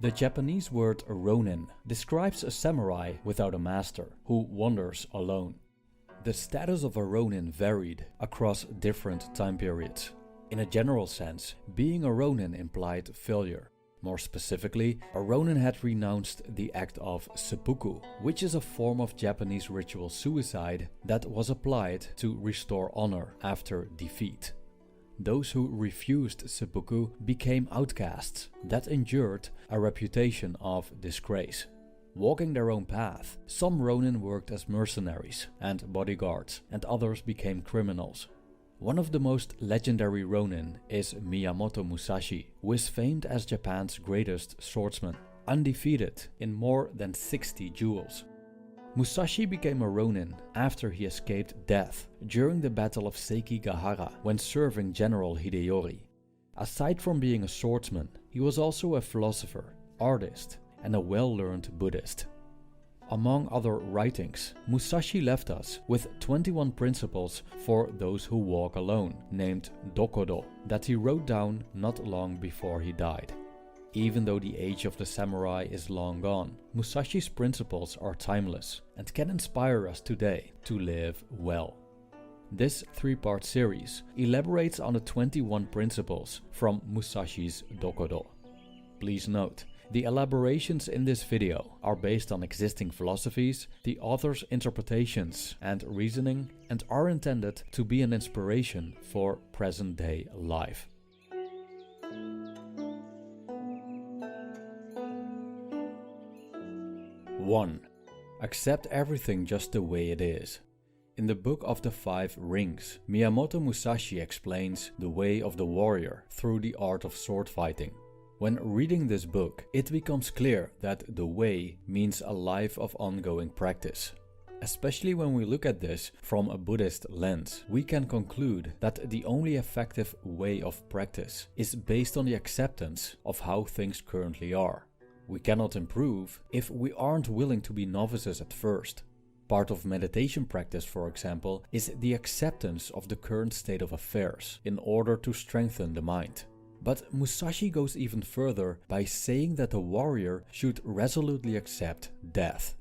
The Japanese word ronin describes a samurai without a master who wanders alone. The status of a ronin varied across different time periods. In a general sense, being a ronin implied failure. More specifically, a ronin had renounced the act of seppuku, which is a form of Japanese ritual suicide that was applied to restore honor after defeat. Those who refused seppuku became outcasts that endured a reputation of disgrace. Walking their own path, some ronin worked as mercenaries and bodyguards, and others became criminals. One of the most legendary ronin is Miyamoto Musashi, who is famed as Japan's greatest swordsman, undefeated in more than 60 duels. Musashi became a ronin after he escaped death during the Battle of Sekigahara when serving General Hideyori. Aside from being a swordsman, he was also a philosopher, artist, and a well-learned Buddhist. Among other writings, Musashi left us with 21 principles for those who walk alone, named Dokkodo, that he wrote down not long before he died. Even though the age of the samurai is long gone, Musashi's principles are timeless and can inspire us today to live well. This 3-part series elaborates on the 21 principles from Musashi's Dokkodo. Please note, the elaborations in this video are based on existing philosophies, the author's interpretations and reasoning, and are intended to be an inspiration for present-day life. 1. Accept everything just the way it is. In the Book of the Five Rings, Miyamoto Musashi explains the way of the warrior through the art of sword fighting. When reading this book, it becomes clear that the way means a life of ongoing practice. Especially when we look at this from a Buddhist lens, we can conclude that the only effective way of practice is based on the acceptance of how things currently are. We cannot improve if we aren't willing to be novices at first. Part of meditation practice, for example, is the acceptance of the current state of affairs in order to strengthen the mind. But Musashi goes even further by saying that a warrior should resolutely accept death.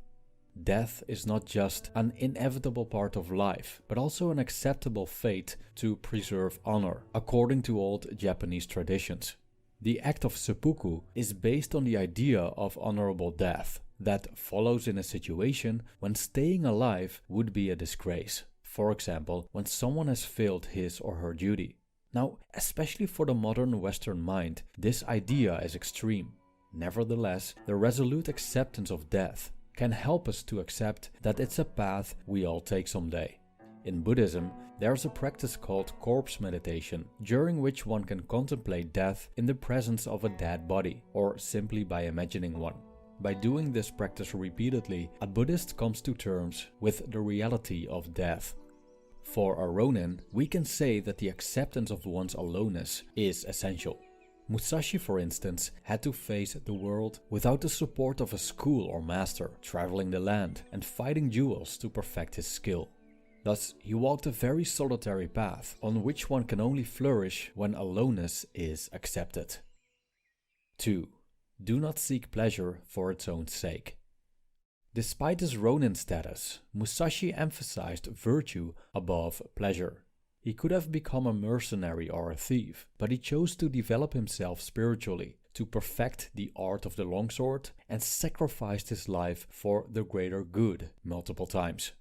Death is not just an inevitable part of life, but also an acceptable fate to preserve honor, according to old Japanese traditions. The act of seppuku is based on the idea of honorable death that follows in a situation when staying alive would be a disgrace. For example, when someone has failed his or her duty. Now, especially for the modern Western mind, this idea is extreme. Nevertheless, the resolute acceptance of death can help us to accept that it's a path we all take someday. In Buddhism, there's a practice called corpse meditation, during which one can contemplate death in the presence of a dead body, or simply by imagining one. By doing this practice repeatedly, a Buddhist comes to terms with the reality of death. For a ronin, we can say that the acceptance of one's aloneness is essential. Musashi, for instance, had to face the world without the support of a school or master, traveling the land and fighting duels to perfect his skill. Thus, he walked a very solitary path on which one can only flourish when aloneness is accepted. 2. Do not seek pleasure for its own sake. Despite his ronin status, Musashi emphasized virtue above pleasure. He could have become a mercenary or a thief, but he chose to develop himself spiritually, to perfect the art of the longsword, and sacrificed his life for the greater good multiple times.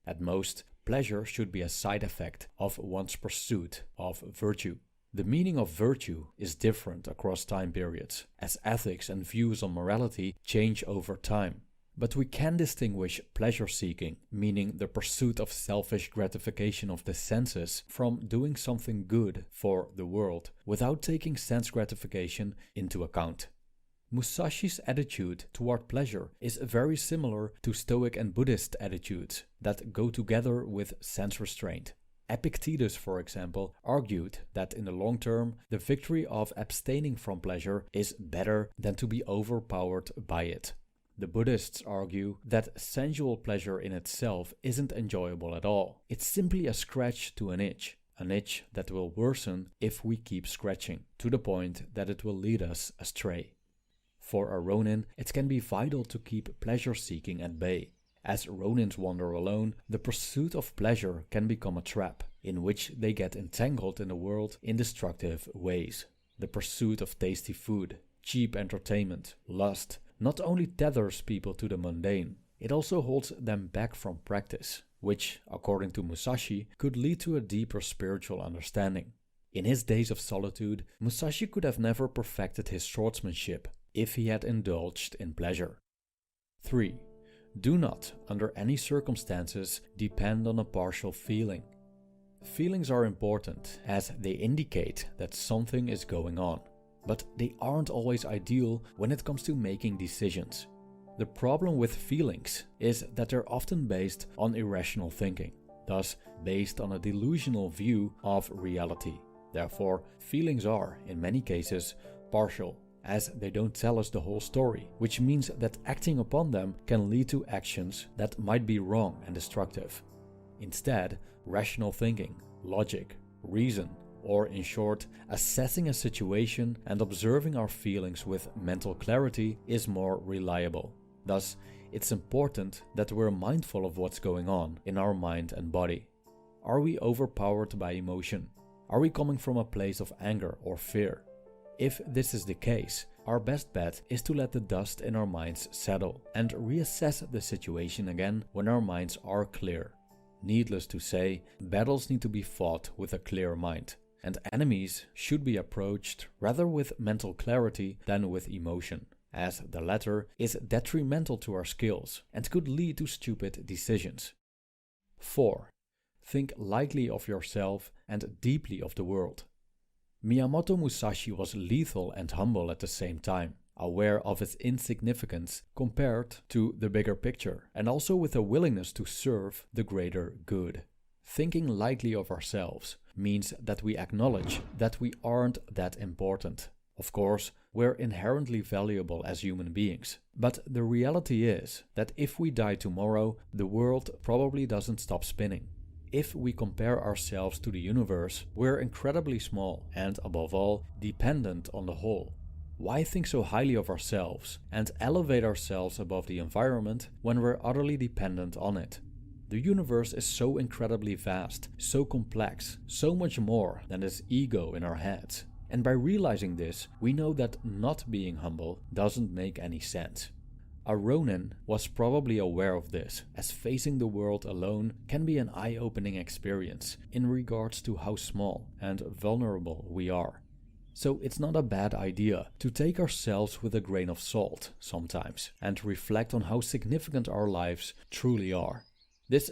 At most, pleasure should be a side effect of one's pursuit of virtue. The meaning of virtue is different across time periods, as ethics and views on morality change over time. But we can distinguish pleasure-seeking, meaning the pursuit of selfish gratification of the senses, from doing something good for the world without taking sense gratification into account. Musashi's attitude toward pleasure is very similar to Stoic and Buddhist attitudes that go together with sense restraint. Epictetus, for example, argued that in the long term, the victory of abstaining from pleasure is better than to be overpowered by it. The Buddhists argue that sensual pleasure in itself isn't enjoyable at all. It's simply a scratch to an itch that will worsen if we keep scratching, to the point that it will lead us astray. For a ronin, it can be vital to keep pleasure-seeking at bay. As ronins wander alone, the pursuit of pleasure can become a trap, in which they get entangled in the world in destructive ways. The pursuit of tasty food, cheap entertainment, lust, not only tethers people to the mundane, it also holds them back from practice, which, according to Musashi, could lead to a deeper spiritual understanding. In his days of solitude, Musashi could have never perfected his swordsmanship if he had indulged in pleasure. 3. Do not, under any circumstances, depend on a partial feeling. Feelings are important as they indicate that something is going on, but they aren't always ideal when it comes to making decisions. The problem with feelings is that they're often based on irrational thinking, thus based on a delusional view of reality. Therefore, feelings are, in many cases, partial, as they don't tell us the whole story, which means that acting upon them can lead to actions that might be wrong and destructive. Instead, rational thinking, logic, reason, or in short, assessing a situation and observing our feelings with mental clarity is more reliable. Thus, it's important that we're mindful of what's going on in our mind and body. Are we overpowered by emotion? Are we coming from a place of anger or fear? If this is the case, our best bet is to let the dust in our minds settle and reassess the situation again when our minds are clear. Needless to say, battles need to be fought with a clear mind, and enemies should be approached rather with mental clarity than with emotion, as the latter is detrimental to our skills and could lead to stupid decisions. 4. Think lightly of yourself and deeply of the world. Miyamoto Musashi was lethal and humble at the same time, aware of its insignificance compared to the bigger picture, and also with a willingness to serve the greater good. Thinking lightly of ourselves means that we acknowledge that we aren't that important. Of course, we're inherently valuable as human beings, but the reality is that if we die tomorrow, the world probably doesn't stop spinning. If we compare ourselves to the universe, we're incredibly small and, above all, dependent on the whole. Why think so highly of ourselves and elevate ourselves above the environment when we're utterly dependent on it? The universe is so incredibly vast, so complex, so much more than this ego in our heads. And by realizing this, we know that not being humble doesn't make any sense. A ronin was probably aware of this, as facing the world alone can be an eye-opening experience in regards to how small and vulnerable we are. So it's not a bad idea to take ourselves with a grain of salt sometimes and reflect on how significant our lives truly are. This